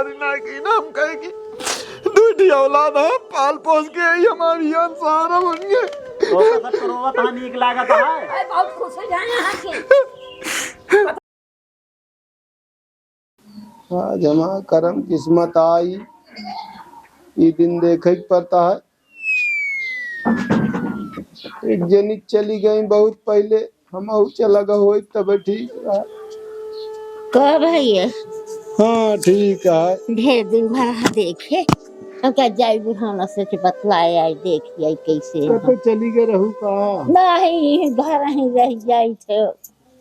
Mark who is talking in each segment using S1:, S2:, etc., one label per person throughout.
S1: शादी ना की ना हम कहेगी दूसरी औलाद है पाल पोस के ही हमारी जान सहारा बन गए।
S2: तो सब करोवा तहां नीक लागत है।
S3: बहुत खुश हो जाए यहाँ के।
S4: आज हमारा कर्म किस्मत आई ये दिन देखे पड़ता है। एक जनी चली गई बहुत पहले हम चला गए हो तब ठीक रहा।
S3: कब है ये?
S4: हाँ ठीक है।
S3: ढेर दिन भर देखे हम क्या जाई बुढ़ाना से बतलाए आई देखिए कैसे
S4: तो चली गए रहू कहाँ?
S3: नहीं घर ही रह जाई थे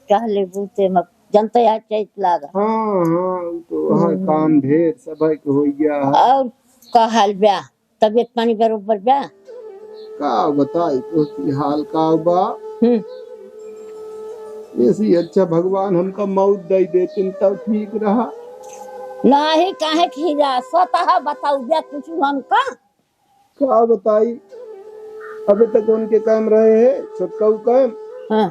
S3: कहले बूते मत जनता या चैत लागा।
S4: हाँ हाँ तो वहाँ काम ढेर सब हो गया है।
S3: और का हाल ब्या तबियत पानी बरोबर ब्या
S4: का बताई तो हाल का बा ऐसी अच्छा भगवान हमका मौत दे देते तब ठीक रहा।
S3: नहीं काहे खीरा स्वतः बताऊ ब्या कुछ हमका
S4: का बताई अभी तक उनके काम रहे हैं छोटका काम।
S3: हाँ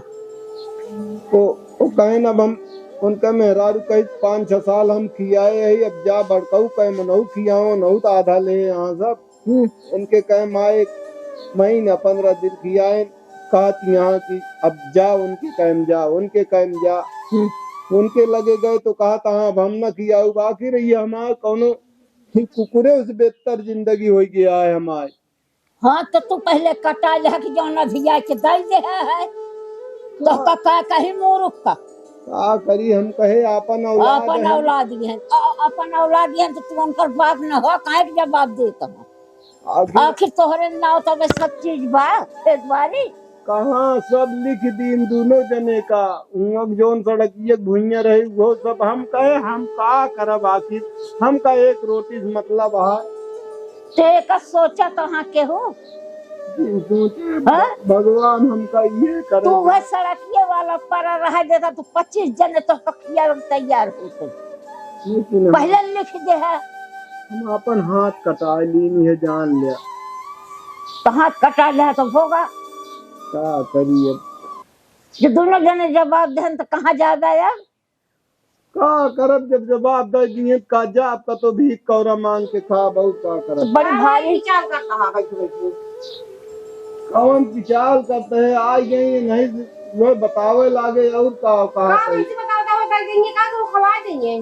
S4: वो कहे अब हम उनका मेहरारू कही 5-6 साल हम खियाए है अब जा भड़काऊ कहे मनऊ खियाओ नऊ तो आधा ले यहाँ सब उनके कहे माए महीना 15 दिन खियाए कहत यहाँ की अब जा उनके कहम जा उनके कहम जा उनके लगे गए तो कहा था अब हम न खियाऊ बाकी रही हमारे कोनो कुकुरे उस बेहतर जिंदगी हो गया है हमारे।
S3: हाँ तो तू पहले कटा ले कि जौन अधिया के दई दे है तो का कहीं मूर्ख का
S4: करी हम कहे अपन
S3: औलाद है अपन औलाद है तो तू उनकर बाप न हो काहे के जवाब देता आखिर तोहरे नाव तो सब चीज बा बारी
S4: कहाँ सब लिख दीन दोनों जने का जोन सड़किए भुइया रही वो सब हम कहे हम का करब आखिर हम का एक रोटी मतलब है
S3: का सोचा तो हाँ के हो
S4: भगवान हमका ये करे
S3: तू वह सड़किए वाला पर रह देता तो 25 जने तो पखिया तैयार होते पहले लिख दे है
S4: हम अपन हाथ कटा ली है जान लिया
S3: तो हाथ कटा लिया तो होगा
S4: क्या करिए
S3: जो दोनों जने जवाब दे तो कहाँ जाएगा यार
S4: का करब जब जवाब दे दिए का जा आपका तो भी कौरा मांग के खा बहुत का करब
S3: बड़ी भारी
S5: विचार करता है बैठे
S4: कौन विचार करते हैं आ गए नहीं वो बतावे लागे और का कहा
S5: बताओ कर देंगे का तो खवा देंगे।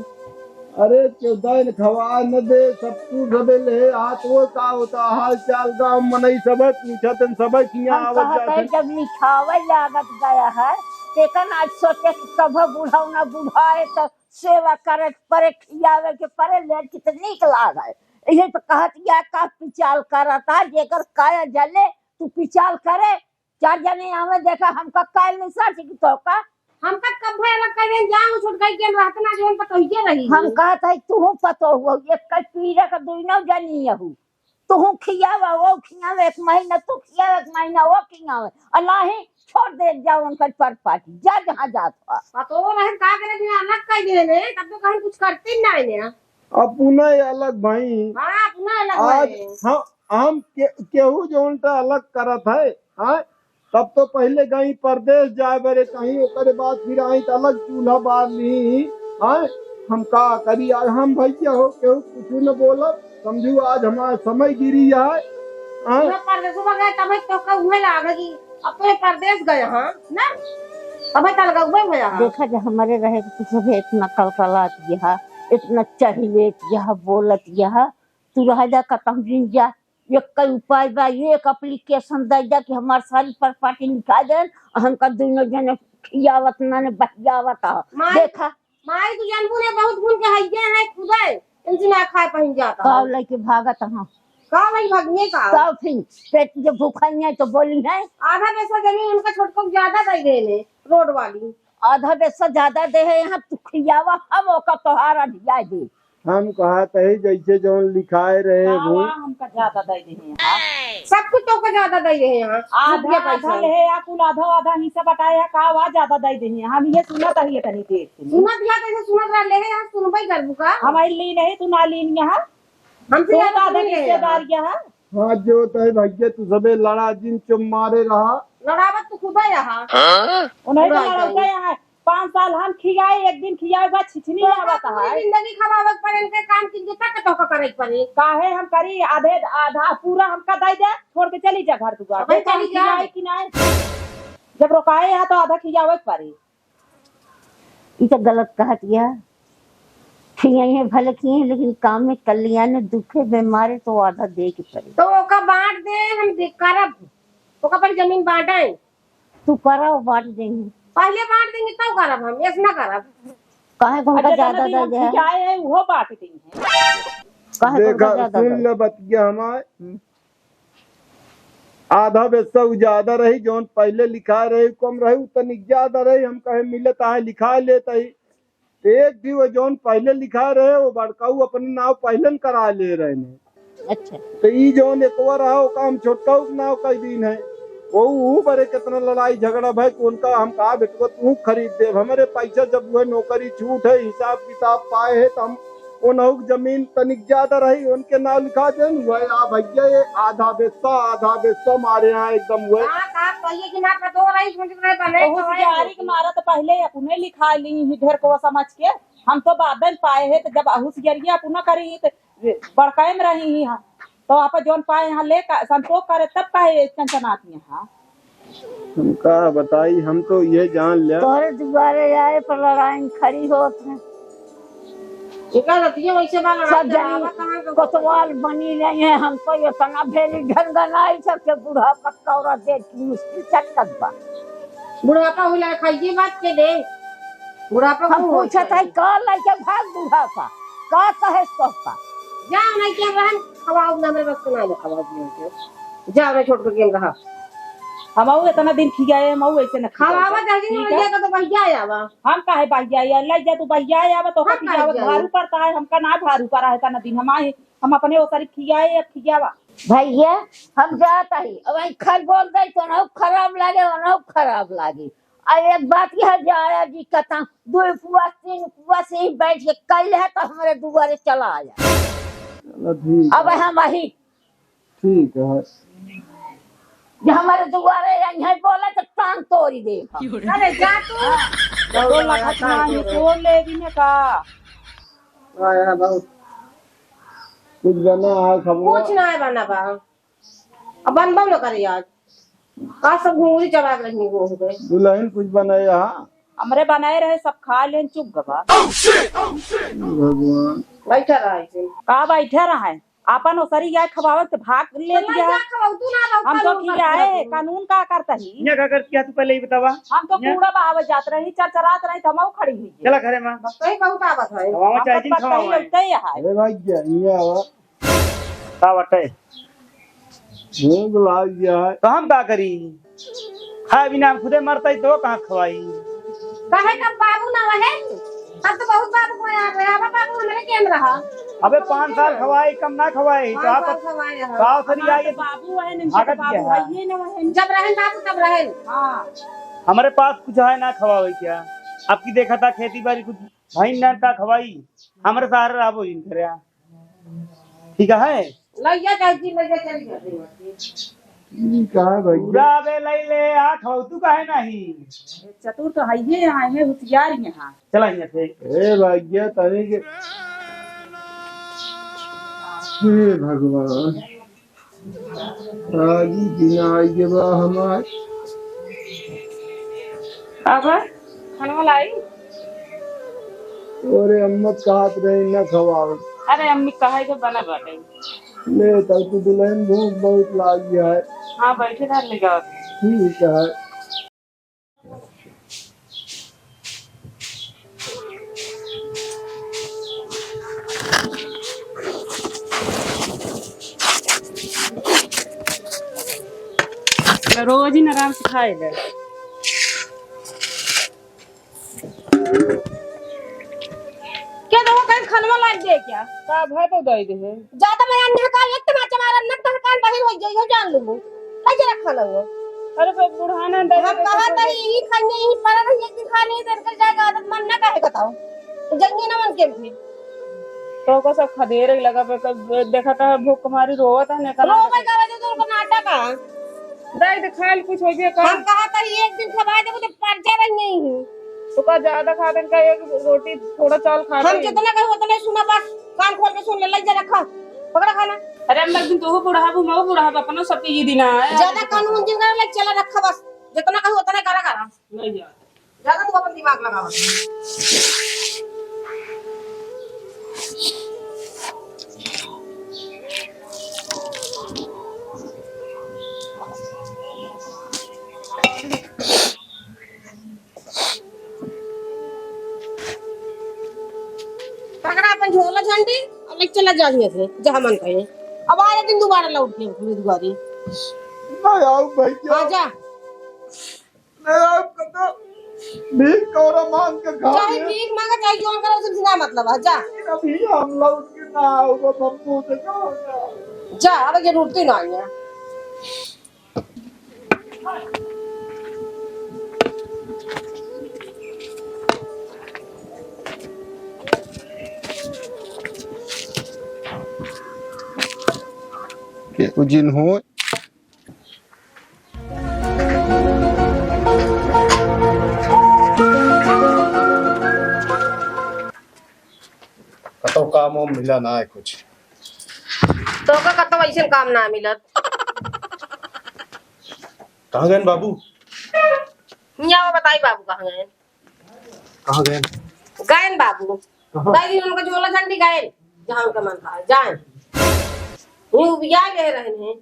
S4: अरे चौदह खवा न दे सब तू सबे ले हाथ वो का होता हाल चाल गांव मनई सब पूछतन सब किया आवत जाते
S3: जब लिखावे लागत गया है तेकन आज सोचे कि कब बुढ़ाऊ ना बुढ़ाए तो सेवा करे परे खियावे के परे ले कितनी लागे ये तो कहत या का पिचाल करता जेकर काया जले तू पिचाल करे 4 जने आवे देखा हमका कायल नहीं साथी की तो का
S5: हमका कब है अलग कर दें जाऊं छुट गई के रहत ना जोन पतो ही रही
S3: हम कहत है तू पतो हो एक का पीरा का दुइनो जानी हूं तू खियावा वो खियावे 1 महीना तू खियावे 1 महीना वो खियावे अल्लाह ही छोड़ दे जाओ उनका पर पार्टी जा जहां जात
S5: पतो रहे का करे बिना अलग कर दे ने तब तो कहीं कुछ करते ना ने
S4: अपना अलग भाई
S5: हां अपना अलग
S4: आज हम केहू जोनटा अलग करत है हां तब तो पहले गई परदेश जाए बरे कहीं ओकरे बाद फिर आई तो अलग चूल्हा बार ली हां हम का करी आज हम भैया हो केहू कुछ न बोला समझू आज हमारा समय गिरी है हां
S5: परदेश गए तब तो का उहे लागेगी अपने परदेश गए हां ना तब कल का उहे भया
S3: देखा जा हमारे रहे तो सब इतना कलकलात यह इतना चाहिए यह बोलत यह तू रह जा कतम दिन जा एक कई उपाय बा एक एप्लीकेशन दे जा कि हमार सारी प्रॉपर्टी निकाल दे हमका दोनों जने खियावत ना ने बहियावत देखा
S5: माई तू जानबू ने बहुत गुण के हइये है खुदे इनसे ना खाए पहन जाता
S3: काव लेके भागत हां
S5: का भाई भगने का
S3: काव फिर पेट जो भूखा नहीं है तो बोली है
S5: आधा पैसा जमीन उनका छोटको ज्यादा दे देने रोड वाली
S3: आधा पैसा ज्यादा दे है यहाँ तू खियावा हम ओका तोहार अधिया दे
S4: हम कहा थे जैसे जो लिखाए रहे वो
S6: हमका ज्यादा दे दे हैं
S5: सब कुछ तो को ज्यादा दे रहे हैं
S6: आधा पैसा ले या कुल आधा आधा हिस्सा बताया का वा ज्यादा दे दे हैं हम ये सुनत है तनी देर से
S5: सुनत या कैसे सुनत रह ले यहां सुनबई करबू का
S6: हमारी ली नहीं तू ना लीन यहां
S5: हम से
S6: आधा रिश्तेदार यहां
S4: हाँ जो तो भैया तू सबे लड़ा जिन चुम मारे रहा
S5: लड़ावत तो खुदा यहां
S6: उन्हें तो लड़का यहां 5 साल हम खियाए, एक दिन खियाए बस छिछनी
S5: तो
S6: आवत
S5: पूरी
S6: है।
S5: जिंदगी खवावत पड़े इनके काम की तक तो करे पड़ी।
S6: काहे हम करी आधे आधा पूरा हमका दे दे, छोड़ के चली जा घर दुआ।
S5: अबे चली जा।
S6: कि नहीं, जब रोकाए है तो आधा खियावे पड़ी।
S3: ये तो गलत कहत गया। खियाई भले किए लेकिन काम में कल्याण दुखे बीमारे तो आधा दे के पड़े।
S5: तो ओका बांट दे, हम करब ओका पर जमीन बांटे।
S3: तू करा बांट देंगे,
S5: पहले बांट देंगे तब करब, हम ऐसे ना करब।
S3: काहे को उनका ज्यादा
S6: हम
S3: दर्द है,
S6: खियाए है वो बांट दी है।
S3: काहे को
S4: देखा
S3: उनका ज्यादा
S4: सुन
S3: दर्द
S4: ले बतिया हमारे, आधा पैसा ज्यादा रही, जौन पहले लिखा रही कम रही उतनी ज्यादा रही। हम कहे मिलत है लिखा लेता ही, एक भी वो जौन पहले लिखा रहे वो बड़काऊ अपने नाव पहले करा ले रहे ने।
S3: अच्छा
S4: तो ई जौन एक रहा हो काम छोटका नाव कई दिन है वो बड़े कितना लड़ाई झगड़ा भाई उनका। हम कहा बेटको तू खरीद दे, हमारे पैसा जब वो नौकरी छूट है हिसाब किताब पाए है तो हम उन जमीन तनिक ज्यादा रही उनके नाम लिखा दे। भैया ये आधा बेस्ता मारे यहाँ एकदम हुए।
S5: कहिए कि ना तो रही बने
S6: बहुत जारी के मारा तो पहले अपने लिखा ली ही ढेर को समझ के। हम तो बादल पाए है तो जब हुसियरिया अपना करी तो बड़काए में रही ही हाँ। तो आप जोन पाए यहाँ ले संतोष करे तब काहे चंचनात में। हाँ
S4: हम कहा बताई, हम तो ये जान लिया
S3: तोरे दोबारे आए पर लड़ाई खड़ी होत है।
S5: वैसे
S3: सब जनी कोतवाल बनी रही है, हम तो ये तना भेली ढंगनाई सबके बूढ़ा पक्का और देख मुश्किल चक्कत बा।
S5: बुढ़ापा हुला खाइए बात के दे बुढ़ापा
S3: हम पूछत है का लइके भाग बूढ़ापा का कहे सोपा
S5: जा नहीं के रहन खवाओ ना मेरे बस को ना खवाओ दियो जा रे छोड़ के गेम रहा।
S6: हम इतना दिन खियाए हम ऐसे न
S5: खवावा जल्दी
S6: ठीक
S5: नहीं
S6: है?
S5: तो भैया आवा
S6: हम काहे भैया या ले जा तू भैया आवा तो
S5: हाँ,
S6: खियावत
S5: भैया।
S6: भारू पड़ता है, हमका ना भारू पड़ा है तना दिन हम अपने ओसरी खियाए खियावा।
S3: भैया हम जाता ही अब खर बोल दे तो ना खराब लागे ना खराब लागे। और एक बात यह जाया जी कहता 2 उपवास 3 उपवास से ही बैठ के कल है तो हमारे दुआरे चला आया। अब हम वही
S4: ठीक है
S3: जो हमारे दुआरे यही बोले तो टांग तोड़ी दे।
S5: अरे जा तू
S6: तो लखत नहीं तो ले भी ने का
S5: आया बहुत
S4: कुछ बना है खबर
S5: कुछ ना है बना बा अब बनबो न करे आज का सब घूंगी चबा रही वो हो गए
S4: दुल्हन कुछ बनाया।
S6: हमरे बनाए रहे सब खा लेन चुप गवा।
S4: भगवान
S5: बैठा रहा है
S6: का बैठे रहा है आपन ओसरी जाए खवावत भाग ले
S5: तो
S6: लिया।
S5: जा खवाओ तू ना रहो
S6: हम तो खियाए कानून का करता ही
S2: क्या कर किया तू पहले ही बतावा।
S6: हम तो कूड़ा बहावे जात रही चरचरात रही हम खड़ी हुई है।
S2: चला घरे मां
S5: कहीं बहुत आवत है
S2: हवा चाहे दिन
S6: पता ही
S2: खावा
S6: लगता ही है।
S4: अरे भाई क्या ये आवा
S2: का बटे
S4: भूख लाग गया है।
S2: तो हम का करी खाए बिना हम खुदे मरता ही तो कहां खवाई।
S5: कहे का बाबू ना रहे अब तो बहुत बाबू को आ गया बाबू हमारे केम रहा
S2: अबे 5 साल खवाई कम ना खवाई तो आप साव सरी आई
S6: बाबू है नहीं
S2: भागत
S6: बाबू
S2: गया है।
S6: है ये ना है।
S5: जब रहन बाबू तब रहन
S6: हाँ
S2: हमारे पास कुछ है ना खवाई क्या आपकी देखा था खेती बाड़ी कुछ भाई ना था खवाई हमारे सहारे रहो इन करे ठीक है
S5: लइया जाती लइया चली जाती
S4: कहा भाई
S2: पूरा बे ले ले आ खवाऊ तू काहे नहीं
S6: चतुर तो है ये यहाँ है होशियार यहाँ।
S2: चला यहाँ से
S4: ए भाग्य तने के हे भगवान आगे दिन आगे बा हमार
S6: अब खाना लाई
S4: और अम्मा कहत रही न खवाओ।
S6: अरे अम्मी कहे के बना बाटे
S4: ले तब तो दुल्हन भूख बहुत लाग गया है।
S6: हाँ बैठे धार ले जाओ।
S4: ठीक है
S6: रोज ही आराम से खाए ले।
S5: क्या दो कहीं खनवा लाग दे क्या
S6: का भाई तो दे दे
S5: ज्यादा मैं अन्य का एक टमाटर मारा न तो कान बहिल हो जाइयो जान लूं कैसे रखा लो
S6: अरे भाई बुढ़ाना दे
S5: हम कहा था यही खाने ही पर एक दिन खाने देर कर जाएगा आदत मन ना काहे बताओ तो जंगी ना मन के भी
S6: तो को सब खदेरे लगा पे देखा था भूख हमारी रोवत है ने
S5: रो भाई का वजह तो नाटक का
S6: दे दे खाल कुछ हो जे कर।
S5: हम कहा था एक दिन खवा दे तो पर जा रही नहीं
S6: तो का ज्यादा खा देन का एक रोटी थोड़ा चावल खा
S5: हम
S6: ले।
S5: जितना कहे उतना सुना, बस कान खोल के सुन ले, लग जा रखा पकड़ा खाना।
S6: अरे हम दिन तो बुढ़ा बू मैं बुढ़ा अपना सबके ये दिन है
S5: ज्यादा कानून जिन कर ले, चला रखा बस, जितना कहे उतना करा
S6: नहीं जा।
S5: ज्यादा तू अपन दिमाग लगावा। पकड़ा अपन झोला झंडी और ले चला जानिए से जहां मन कहे। अब आए दिन दोबारा लौट के उम्मीदवारी
S4: नहीं आओ भैया,
S5: आ जा,
S4: नहीं आओ कतो भीख कौरा मांग के खा
S5: चाहे भीख मांगा चाहे जोन करो, उससे सीधा मतलब है। जा
S4: अभी हम लौट के ना आओगे बम्बू से कहो
S5: जा, अब जरूरत ही ना आई है।
S4: के जिन हो
S7: कतो काम वो मिला ना है कुछ।
S5: तो का कतो ऐसे काम ना मिलत।
S7: कहाँ गए बाबू?
S5: यहाँ बताई बाबू कहाँ गए?
S7: कहाँ गए?
S5: गए बाबू कई दिन उनका झोला झंडी गए जहाँ उनका मन था जाए। ये उबिया ले रहे हैं।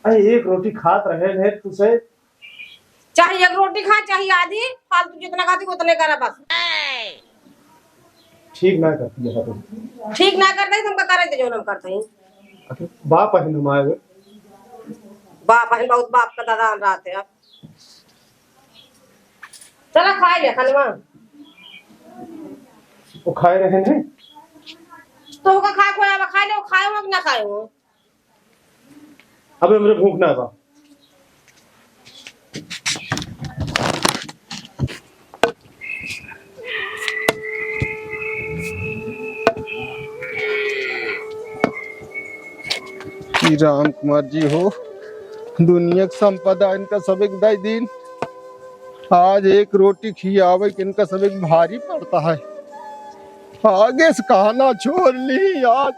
S7: अरे एक रोटी खात रहे हैं तुझे।
S5: चाहे एक रोटी खा चाहे आधी, फालतू जितना खाती उतने करा बस।
S7: ठीक ना करती है तुम।
S5: ठीक ना करते तुमका करे थे जो हम करते हैं।
S7: बाप है हमारे।
S5: बाप है बहुत, बाप का दादा रात है। अब चला खाए ले खानवा।
S7: वो खाए रहे हैं।
S5: तो का खा खोया बा खाए ले, खाए हो कि ना खाए हो?
S7: अबे मेरे भूख ना बा।
S4: श्री राम कुमार जी हो, दुनिया की संपदा इनका सब एक दाई दिन। आज एक रोटी खियावे कि इनका सब एक भारी पड़ता है। आगे से कहना छोड़ ली आज।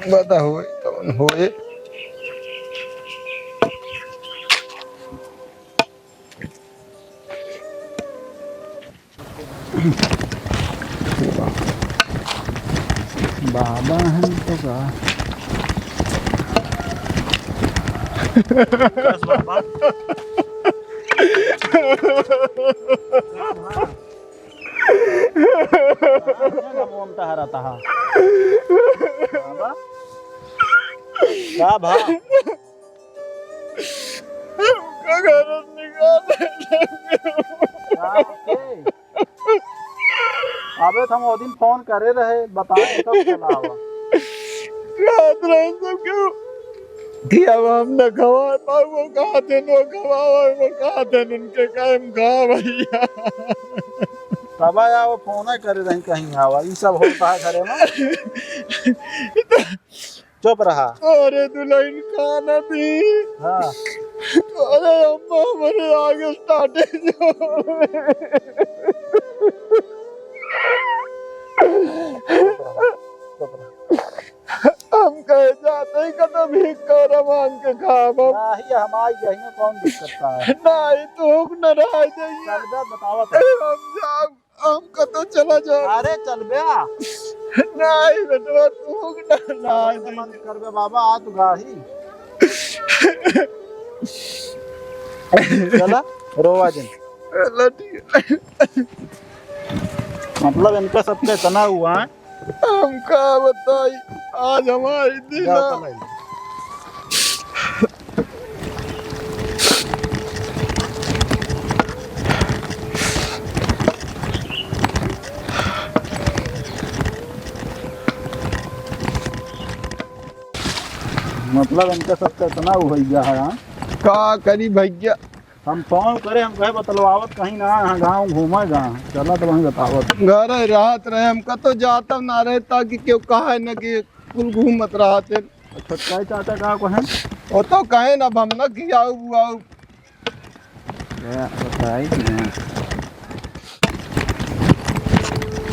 S4: बता होए कौन होए। बाबा हम तो का
S2: क्या भा
S8: अबे हम वो दिन फोन करे रहे, बताए कब चला हुआ
S4: रात रात सब क्यों दिया हम न खवा पाओ। वो कहा थे नो खवा, वो कहा थे उनके कायम खा भैया।
S8: तब आया वो फोन करे रही कहीं आवा। ये सब होता है घरे में। चुप रहा।
S4: अरे दुल्हन खाना थी।
S8: हाँ
S4: अरे अम्मा हमारे आगे स्टार्टे जो हम कहे जाते ही कदम भीख कर मांग के खाब।
S8: नहीं हम आई जाएंगे, कौन दिक्कत है।
S4: नहीं तो न रह जाइए।
S8: चल बे बतावा
S4: हम जाब हम कतो चला जा।
S8: अरे चल बे
S4: नहीं बेटा तू न
S8: मन कर बे बाबा आ तू गाही चला रोवा जिन। मतलब इनका सबके तना हुआ है।
S4: हम क्या बताई आज हमारी दिन
S8: मतलब इनका सबका इतना हो गया है। हाँ?
S4: का करी भैया।
S8: हम फोन करे, हम कहे बतलवावत कहीं ना, यहाँ गाँव घूमे गाँव चला तो वहीं बतावत।
S4: घर राहत रहे हमका तो जाता ना रहे ताकि क्यों कहा न कि कुल घूमत रहा थे।
S8: छोटका चाचा का को है
S4: वो तो कहे ना हम न किया हुआ।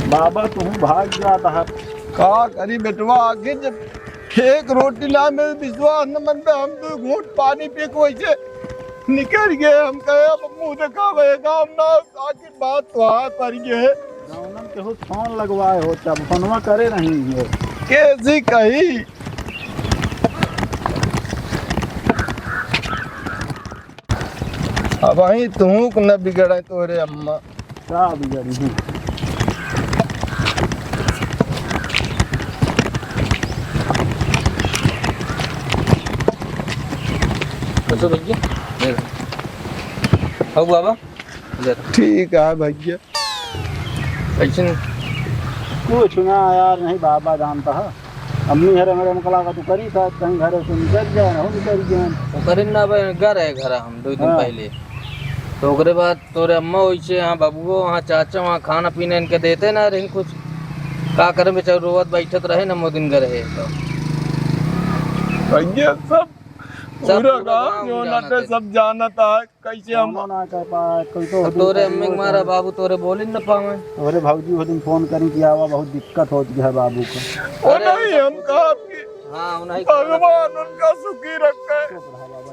S8: बाबा तुम भाग जाता है।
S4: का करी बेटवा आगे जब एक रोटी ना मिल विश्वास न मन पे हम तो घूंट पानी पी के वैसे निकल गए। हम कहे अब मुँह दिखावेगा हम ना, आखिर बात तो हाथ पर गए।
S8: गाँव के हो फोन लगवाए हो तब फोनवा करे नहीं है
S4: कैसी कही। अब वही तू न बिगड़े तोरे अम्मा।
S8: क्या बिगड़ी है?
S9: तो भैया हो बाबा
S4: ठीक है भैया।
S9: कैसे
S8: कुछ ना यार, नहीं बाबा जानता है। अम्मी हरे मेरे मकला का तू करी था कहीं घर से निकल जाए ना, हो निकल जाए
S9: वो करीन ना घर है घर हम 2 दिन
S8: हाँ।
S9: पहले। तो ओकरे बाद तोरे अम्मा वैसे यहाँ बाबू वहाँ चाचा वहाँ खाना पीना इनके देते ना रहे कुछ। का करे बेचारे रोवत बैठत रहे ना मोदिन घर है तो
S4: भैया सब पूरा
S9: पूरा
S4: गाँव
S9: गाँव
S4: जो
S9: जानत
S4: नटे
S9: है।
S4: सब जानता है। कैसे हम
S8: ना कर पाए कोई तो
S9: तोरे अम्मी के मारा बाबू तोरे बोल ही न पावे।
S8: अरे भाजी वो दिन फोन करी कि आवा बहुत दिक्कत होती है बाबू को।
S4: वो
S9: अरे
S4: नहीं हम कहा कि
S9: हाँ उन्हीं
S4: भगवान उनका सुखी रखे।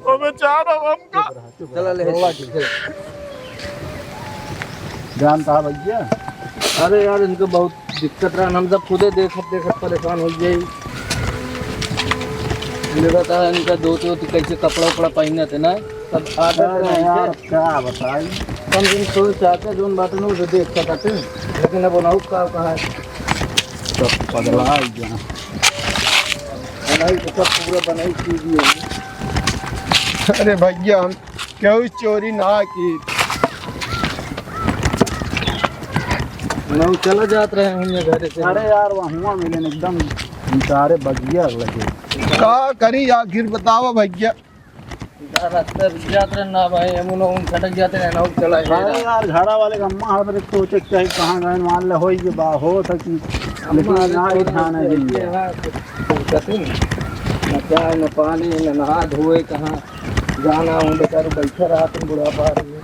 S4: वो बेचारा हमका
S9: चला ले
S8: जानता है भैया।
S9: अरे यार इनको बहुत दिक्कत रहा, हम सब खुदे देखत देखत परेशान हो गई। लगता है इनका धोती होती कैसे कपड़ा उपड़ा पहने थे ना सब
S8: अरे यार
S9: आदत
S8: क्या बताई।
S9: कम दिन तो चाहते जो बात नहीं उसे देख सकते लेकिन अब उन्होंने कहा है
S8: सब पगला गया।
S9: बनाई तो सब पूरा बनाई चीज ही होगी।
S4: अरे भैया हम क्यों चोरी ना की।
S9: ना चला जात रहे हैं ये घर से।
S8: अरे यार वहाँ मिले एकदम बेचारे बगिया लगे।
S4: का करी आखिर बताओ भैया।
S9: रास्ते जात रहे ना भाई हम उन खटक जाते हैं ना चला
S8: अरे यार घरा वाले का अम्मा हर सोचे चाहे कहाँ गए मान ले हो बा हो सकी, लेकिन ना ही ध्यान है दिल्ली।
S9: न चाय न पानी न नहा धोए कहाँ जाना हूँ बेचारे बैठे रहा तुम बुढ़ापा रही है।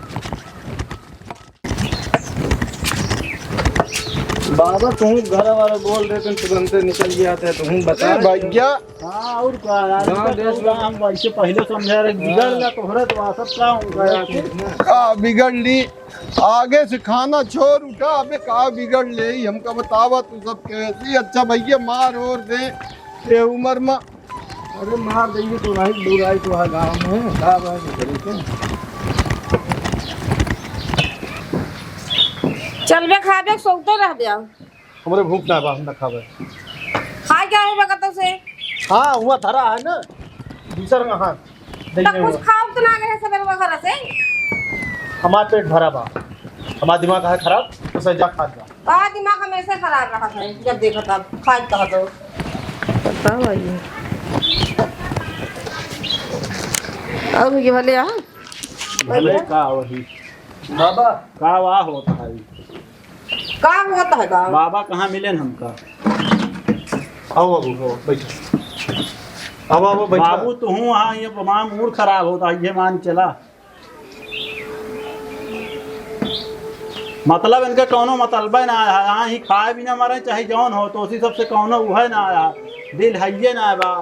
S9: बाबा तुम घर वाले बोल रहे तुम तुरंत निकल गया था तुम बता
S4: भैया
S8: हाँ और क्या यार,
S9: गाँव देश में
S8: हम वैसे पहले समझा रहे बिगड़ गया तो हरत वहाँ सब क्या होगा।
S4: का बिगड़ ली आगे से खाना छोड़ उठा। अबे का बिगड़ ले हमका बतावा तू सब कैसी। अच्छा भैया मार और दे ये उम्र में।
S9: अरे मार देंगे तो नहीं बुराई तो है गाँव में का बात
S5: चलबे खाबे सोते रह दिया
S7: हमरे भूख ना बा, हम ना खावे।
S5: खाए क्या होगा कतो से
S7: हाँ हुआ धरा है ना दूसर में। हाँ
S5: तब कुछ खाओ तो ना गए सवेरे घर से।
S7: हमार पेट भरा बा, हमारा दिमाग है खराब तो सजा खा जा।
S5: आ दिमाग हमेशा खराब रहा है जब देखो तब खाए कहा तो पता भाई। अब ये भले आ
S8: भले का वही
S9: बाबा
S8: का वाह होता है।
S5: का होता है गाँव
S8: बाबा कहाँ मिले हमका।
S7: आओ बाबू हो बैठो। अब आओ बैठो।
S8: बाबू तो हूँ वहाँ, ये वहाँ मूड खराब होता है ये मान चला। मतलब इनके कौनो मतलब ना आया, यहाँ ही खाए भी ना मरे चाहे जौन हो तो उसी सबसे कौनो वह ना आया, दिल है ये ना बा।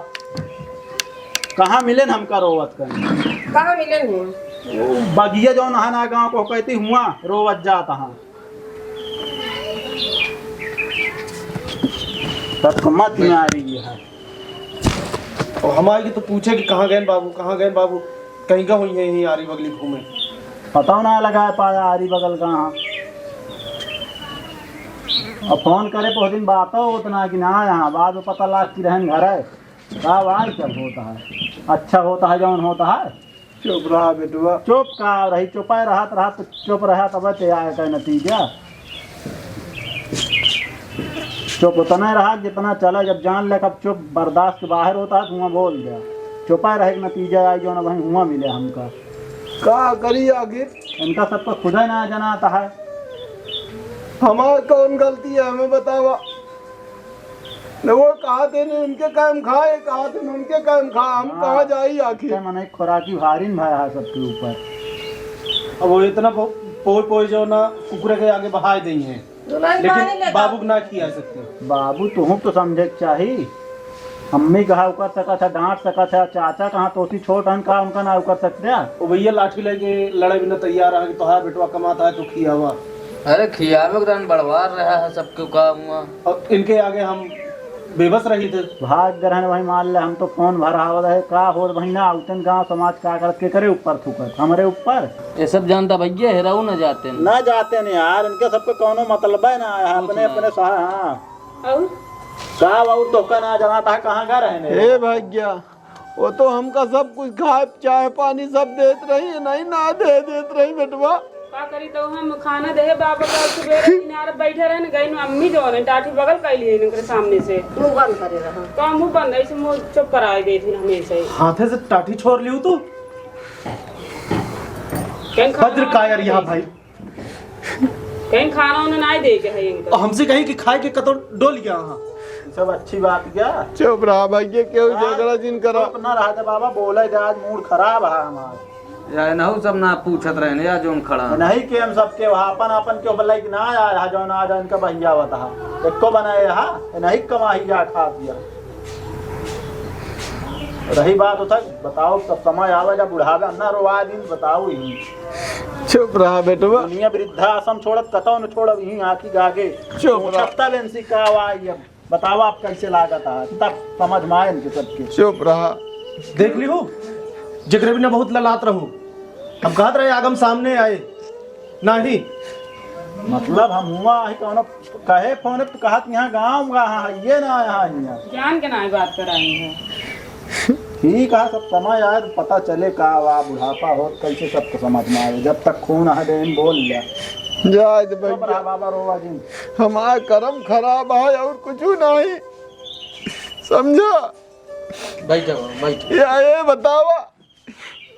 S8: कहाँ मिले हमका रोवत कर
S5: कहाँ मिले नहीं
S8: बगिया जौन है ना गाँव को कहती हुआ रोवत जाता है तब मत में आ रही है।
S7: और हमारे तो पूछे कि कहाँ गए बाबू, कहाँ गए बाबू। कहीं का हुई है यही आरी बगली घूमे।
S8: पता ना लगा पाया आरी बगल कहाँ। अब फोन करे बहुत दिन बात हो उतना कि ना यहाँ बाद में पता लग कि रहन घर है का वार चल होता है। अच्छा होता है जौन होता है।
S4: चुप रहा बेटुआ।
S8: चुप का रही चुपा रहा तो चुप रहा तब आया का नतीजा। चुप उतना रहा जितना चला, जब जान ले कब चुप बर्दाश्त के बाहर होता है तो वहाँ बोल गया। चुपा रहे के नतीजा आई जो ना वहीं हुआ मिले हमका।
S4: का करी आखिर?
S8: इनका सबका खुदा ना जनाता है।
S4: हमार कौन गलती है हमें बतावा? न वो कहा थे न उनके काम खाए, कहा थे न उनके काम खा, हम कहाँ जाई आखिर?
S8: मैंने खुराकी भारी भाया है सबके ऊपर।
S7: अब वो इतना पोई जो ना कुकुरे के आगे बहाय दी हैं, लेकिन बाबू ना किया सकते।
S8: बाबू तुम तो समझे चाहिए। अम्मी कहा कर सका था, डांट सका था, चाचा कहाँ तोसी छोट हन कहा उनका ना कर सकते।
S7: वो भैया लाठी लेके लड़े बिना तैयार है कि तोहार बेटवा कमाता है तो खिया हुआ।
S9: अरे खियावे के बढ़वार रहा है सबके का हुआ।
S7: और इनके आगे हम बेबस रही थे।
S8: भाग ग्रहण वही मान ले, हम तो फोन भरा रहे का हो महीना आउतन गांव समाज का करत के करे ऊपर थूकत हमारे ऊपर।
S9: ये सब जानता भैया हेराऊ न जाते
S8: न जाते नहीं यार, इनके सबको कौनो मतलब है ना, अपने अपने हाँ का और तो का ना जनाता है कहाँ का रहने।
S4: हे भैया वो तो हमका सब कुछ खाए चाय पानी सब देत रही, नहीं ना देत रही बेटवा।
S10: का करी तो हम खाना दे बाबा का सुबेरे किनारे बैठे रहे न गई न अम्मी जो ने टाठी बगल कैली इनके सामने से
S5: मुंह बंद करे रहा।
S10: तो मुंह बंद ऐसे मुंह चुप कराए गई थी हमेशा ही।
S7: हाथे से टाठी छोड़ लियो तू। भद्र कायर यहाँ भाई
S10: कहीं खाना उन्हें नहीं दे के है इनका।
S7: हमसे कहीं कि खाए के कतो डोल गया। हाँ
S8: सब अच्छी बात क्या।
S4: चुप रहा भैया, क्यों झगड़ा जिन करा?
S8: अपना रहा था बाबा बोले आज मूड खराब है हमारा।
S9: या नहु सब ना पूछत रहे या जोन खड़ा
S8: नहीं के हम सबके वहाँ अपन क्यों बल्ला ना आया जो ना आ इनका भैया बता एको बनाए हा नहीं कमाही जा खा दिया। रही बात उठा बताओ तब समय आवा जब बुढ़ावे अन्ना रोवा दिन बताओ ही।
S4: चुप रहा बेटवा।
S8: दुनिया वृद्धाश्रम छोड़त कतो न छोड़ब यहीं आकी गागे
S4: चुप रहा।
S8: लेंसी का आवा बताओ आप कैसे लागत है तब समझ में आए इनके सबके।
S4: चुप रहा।
S7: देख ली हो जगरे भी ना बहुत ललात रहू। हम कहत रहे आगम सामने आए नहीं
S8: मतलब हम हुआ ही कौन कहे फोन पे कहत यहाँ गाँव ये ना यहाँ
S10: जान के ना बात कराई है।
S8: ठीक है सब समय आए तो पता चले का वा बुढ़ापा हो कैसे सबको समझ में आए। जब तक खून है बोल लिया
S4: जाए भैया
S8: बाबा रोवा जी
S4: हमारा कर्म खराब है और कुछ नहीं समझा।
S9: बैठो बैठो।
S4: ये बतावा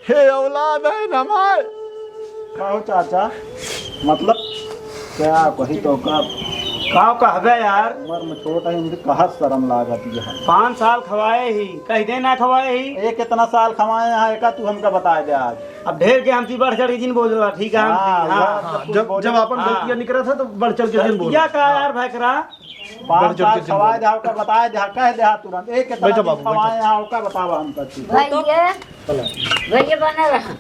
S4: हे औलाद है हमारे
S8: कहो चाचा मतलब क्या कही तो का कहबे यार उम्र में छोटा है मुझे कहा शर्म लागत है।
S2: 5 साल खवाए ही कह दे ना खवाए ही
S8: एक कितना साल खवाए यहाँ एक तू हमका बता दे आज।
S2: अब ढेर के हमसी बढ़ चढ़ के जिन बोल रहा ठीक है
S7: जब अपन गलतियां निकला था तो बढ़ चढ़ के बोल
S2: क्या कहा यार भैकरा
S8: 5 साल खवाए दे का बताए दे कह दे तुरंत एक कितना खवाए यहाँ का बतावा हम करती
S3: भैया भैया बना रहा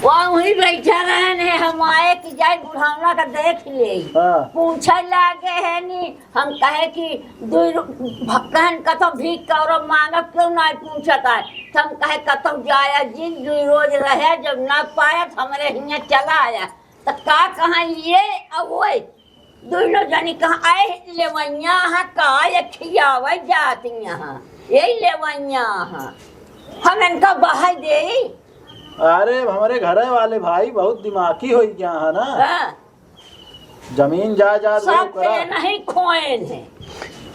S3: वही बैठा रहे ने हम आए कि जाए बुढ़ावना का देख ले पूछे लागे है नी हम कहे कि कहन कतौ भीख कर मांगब क्यों नहीं पूछत है तो हम कहे कतौ जाया जिन 2 रोज रहे जब ना पाया हमरे हियाँ चला आया तो का कहा ये अवे दोनों जनी कहा आए लेवैया का खियावे जाती यहाँ यही लेवैया हम इनका बहाई दे।
S8: अरे हमारे घर वाले भाई बहुत दिमागी हो गया है ना। जमीन जायदाद
S3: सब नहीं खोएन है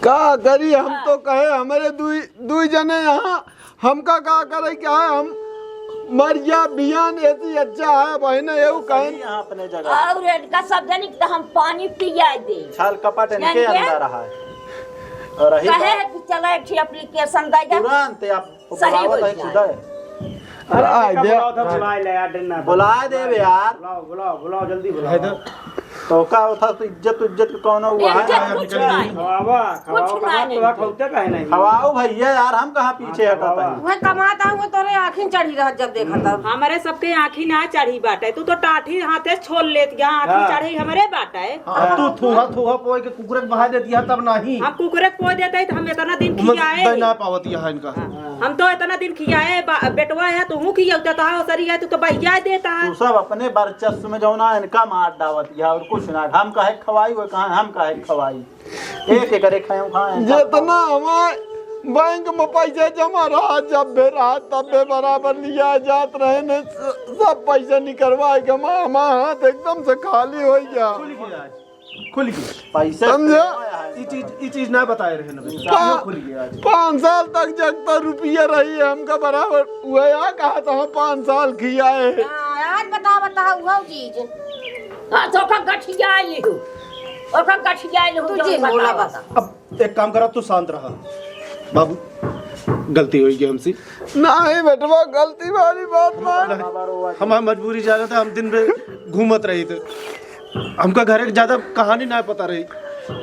S4: का करी हम तो कहे हमारे दुई जने यहाँ हमका का करे क्या है हम मरिया बियान ऐसी अच्छा है बहने ये कहे
S8: यहाँ अपने जगह
S3: और इनका सब जनी तो हम पानी पिया दे
S8: छाल कपट इनके अंदर रहा है और रही
S3: कहे कि चला एक एप्लीकेशन दे जा
S8: तुरंत आप
S3: सही हो
S8: जाए। बुला दे यार
S2: बुलाओ जल्दी बुलाओ।
S8: तो का था तो इज्जत कौन हुआ है खवाओ भैया यार हम कहाँ पीछे हटाता है।
S5: मैं कमाता हूँ तोरे आँखें चढ़ी रहा जब देखा तब।
S10: हमारे सबके आँखी ना चढ़ी बाटे तू तो टाठी हाथे छोड़ लेत यहाँ आँखी चढ़ी हमारे बाटे।
S7: तू थूहा पोए के कुकुरे बहा देती है तब नहीं
S10: हम कुकुरे पोए देते तो हम इतना दिन खियाए
S7: ना पावती है इनका।
S10: हम तो इतना दिन खियाए बेटवा है तू खियाता था सरी है तू तो भैया देता है।
S8: तू सब अपने वर्चस्व में जो ना इनका मार डावत है और कुछ ना हम कहे खवाई वो कहा हम कहे खवाई एक करे खाए
S4: जितना हमारे बैंक में पैसे जमा रहा जब भी रहा तब भी बराबर लिया जात रहे ने सब पैसे निकलवाए के हमारा हाथ एकदम से खाली हो गया।
S7: खुल गई
S8: पैसे
S1: समझा?
S7: ये चीज ना बताए रहे ना भैया खुल गया आज
S1: 5 साल तक जगता रुपया रही है हमका बराबर हुआ यहाँ कहा था 5 साल किया है।
S5: आज बता हुआ चीज
S3: हाँ तो का गठिया आई हूँ और का गठिया आई हूँ
S5: तुझे बोला बता।
S7: अब एक काम करा तू शांत रहा बाबू गलती हुई गई हमसे
S1: नहीं बेटवा गलती वाली बात मान।
S7: हम मजबूरी जा रहे थे हम दिन में घूमत रही थे हमका घर एक ज्यादा कहानी ना पता रही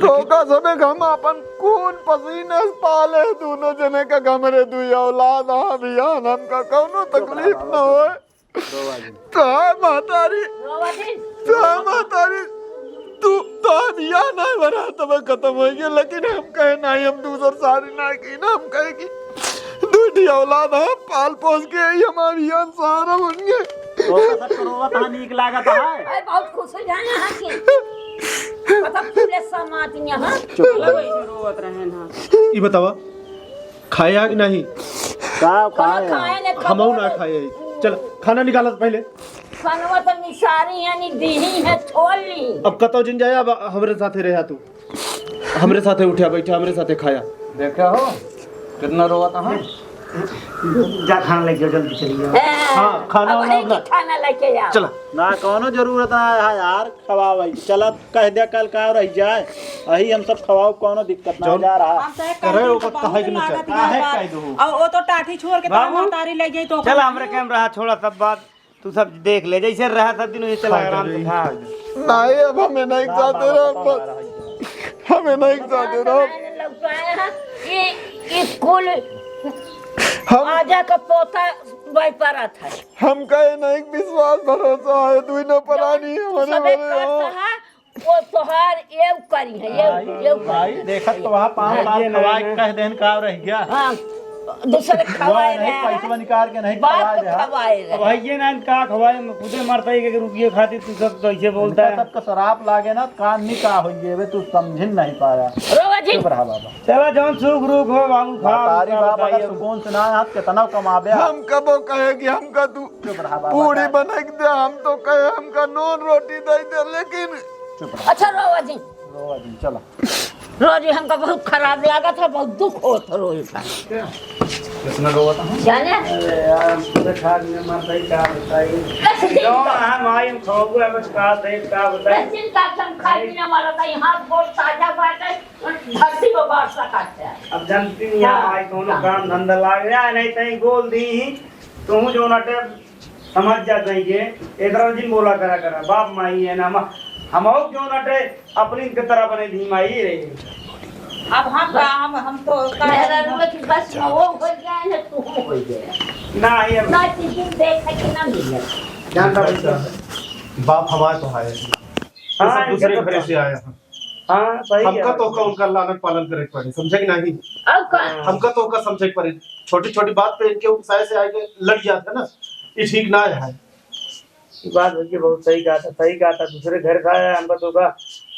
S1: तो का सबे हम अपन खून पसीने से पाले दोनों जने का हमरे दुई औलाद अभियान हमका कौनो तकलीफ न होए तो महतारी तू तो अभियान है बरा तब खत्म हो गया लेकिन हम कहे नहीं हम दूसर सारी ना की ना हम कहे कि दूधी औलाद है पाल पोस के ही हमारा अभियान सहारा बन गए।
S8: नीक लागत है
S3: अरे बहुत खुश हो जाए यहाँ के पता पूरे समाज यहाँ
S10: चलो ऐसे रोवत रहे ना
S7: ये बतावा खाया कि नहीं
S3: खाए ने
S7: हम ना खाए चल खाना निकाला पहले
S3: खानवा तो निसारी यानी दीही है छोली।
S7: अब कतो जिन जाया अब हमरे साथे रहा तू हमरे साथे उठा बैठा हमरे साथे खाया
S9: देखा हो कितना रोवा था
S2: जा खाना लेके जल्दी चलिए।
S7: हाँ खाना वाना
S3: खाना लेके आओ
S7: चला
S8: ना कोनो जरूरत ना है यार खवावे चल कह दे कल का रह जाए अही हम सब खवाओ कोनो दिक्कत ना जा रहा
S6: हम तय
S7: करे
S6: कर
S7: ओकर कहे कि नहीं
S8: कहे कह दो
S6: और वो तो टाटी छोड़ के तारी ले गई तो
S2: चल हमरे कैमरा छोड़ा सब बात तू सब देख ले जैसे रहा सब दिन वैसे चला आराम से खा
S1: नहीं अब हमें नहीं जाते रहो हमें नहीं जाते रहो
S3: ये कुल
S1: हम
S3: आजा का पोता व्यापारा था
S1: हम कहे नहीं विश्वास भरोसा है दुई न परानी हमारे
S3: सबे
S1: बड़े हो।
S3: करता है वो तोहार एव करी है एव
S8: भाई देखत तो वहां 5 लाख खवाए कह देन का रह गया
S3: हाँ दूसरे खवाए
S8: नहीं
S3: रहे
S8: पैसा निकाल के नहीं
S3: बाप
S8: खवाए
S3: को
S8: रहा
S3: खवाए रहे
S2: भैया ना का खवाए खुदे मरता ही कि रुपये खाती तू सब तो ऐसे बोलता है
S8: सबका शराब लागे ना कान नहीं का होइए वे तू समझ नहीं पाया
S3: रोवा जी
S8: चुप रहा बाबा
S2: चलो जौन सुख रुख हो बाबू खा
S8: तारी बाबा अगर सुकून से ना हाथ कितना कमाबे
S1: हम कबो कहे कि हमका तू
S8: चुप रहा बाबा
S1: पूरी बना के दे हम तो कहे हमका नॉन रोटी दे दे लेकिन
S8: चुप रहा
S3: अच्छा रोवा जी
S8: रो जी चलो
S3: रोज हमका बहुत खराब लगा था बहुत दुख हो था रोज का
S7: कितना रोवा था
S3: जाने
S2: यार पूरे खा में मरता ही क्या बताइए जौन हम आई हम खाओगे बस का सही का बताइए
S3: चिंता हम खाई भी ना मारा था यहाँ बहुत ताजा बात है धरती को बादशाह काटते हैं
S2: अब जानती नहीं आई कोनो काम धंधा लाग रहा है नहीं तई गोल दी तू जो नटे समझ जा जाएंगे इधर दिन बोला करा बाप माई है ना हम जो नटे अपनी की तरह बने धी माई रही
S6: अब हम तो
S3: मेरा रुपये की बस में वो हो गया है तू हो गया
S2: ना ही अब
S3: ना चीज़ देखे कि ना मिले
S2: जानता बच्चा
S7: बाप हमारे तो है
S2: हाँ,
S7: सब दूसरे
S2: इनका तो
S7: घरे से आया
S2: हाँ सही
S7: हमका
S2: है
S7: तो का उनका लालन पालन करे के पड़े समझे कि नहीं
S3: अब का
S7: हमका तो का समझे के पड़े छोटी छोटी बात पे इनके उपसाय से आके लड़ जाते ना ये ठीक ना है
S2: ये बात भैया बहुत सही कहा था दूसरे घर का है हमका तो का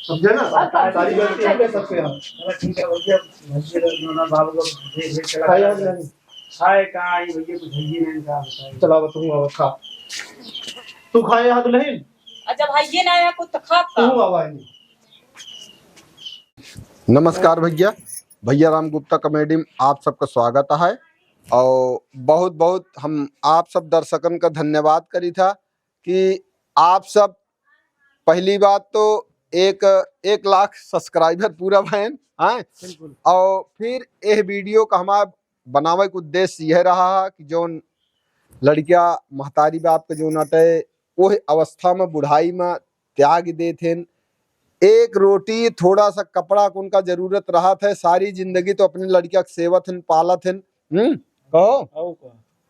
S7: समझे ना सारी गलती हमके सबसे है
S2: चलो ठीक है भैया भैया ना बाबू को देख देख चला
S7: खाया कि नहीं
S2: खाए कहाँ आई भैया कुछ भैया ने कहा बताइए
S7: चला तू अब खा तू खाए हाथ नहीं
S6: जब भाई ना आया कुछ तो खाता
S7: तू अब आएंगे
S1: नमस्कार भैया भैया राम गुप्ता कॉमेडी में आप सबका स्वागत है और बहुत बहुत हम आप सब दर्शकन का धन्यवाद करी था कि आप सब पहली बात तो एक लाख सब्सक्राइबर पूरा भैन हैं और फिर यह वीडियो का हमारा बनावे का उद्देश्य यह रहा कि जो लड़कियां महतारी बाप के जो नटे वो अवस्था में बुढ़ाई में त्याग दे थे एक रोटी थोड़ा सा कपड़ा को उनका जरूरत रहा था सारी जिंदगी तो अपनी लड़किया के सेवत हन पालत हन कहो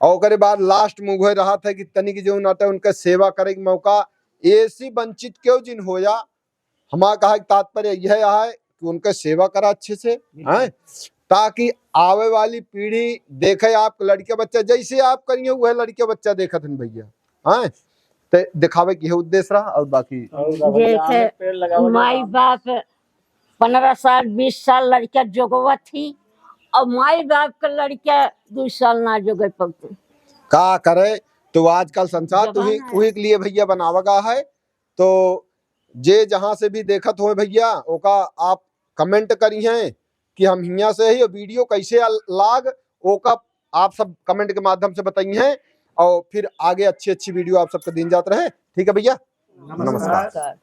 S1: और करे बाद लास्ट में उहे रहा था कि तनिक जो नाते उनका सेवा करे के मौका ऐसी वंचित क्यों जिन हो जा हमारा कहा तात्पर्य यह है कि उनका सेवा करा अच्छे से हैं ताकि आवे वाली पीढ़ी देखे आप लड़के बच्चा जैसे आप करिए वह लड़के बच्चा देखत हन भैया हैं तो दिखावे की उद्देश्य रहा और बाकी
S3: जैसे माई बाप 15 साल 20 साल लड़कियां जोगवा थी और माई बाप के लड़कियां 2 साल ना जोगे पड़ते
S1: का करे तो आजकल संसार तो वही के लिए भैया बनावगा है तो जे जहां से भी देखत हो भैया ओका आप कमेंट करी हैं कि हम हियां से ही वीडियो कैसे लाग, ओका आप सब कमेंट के माध्यम से बताइए हैं और फिर आगे अच्छी अच्छी वीडियो आप सबको दिन जात रहे। ठीक है भैया, नमस्कार।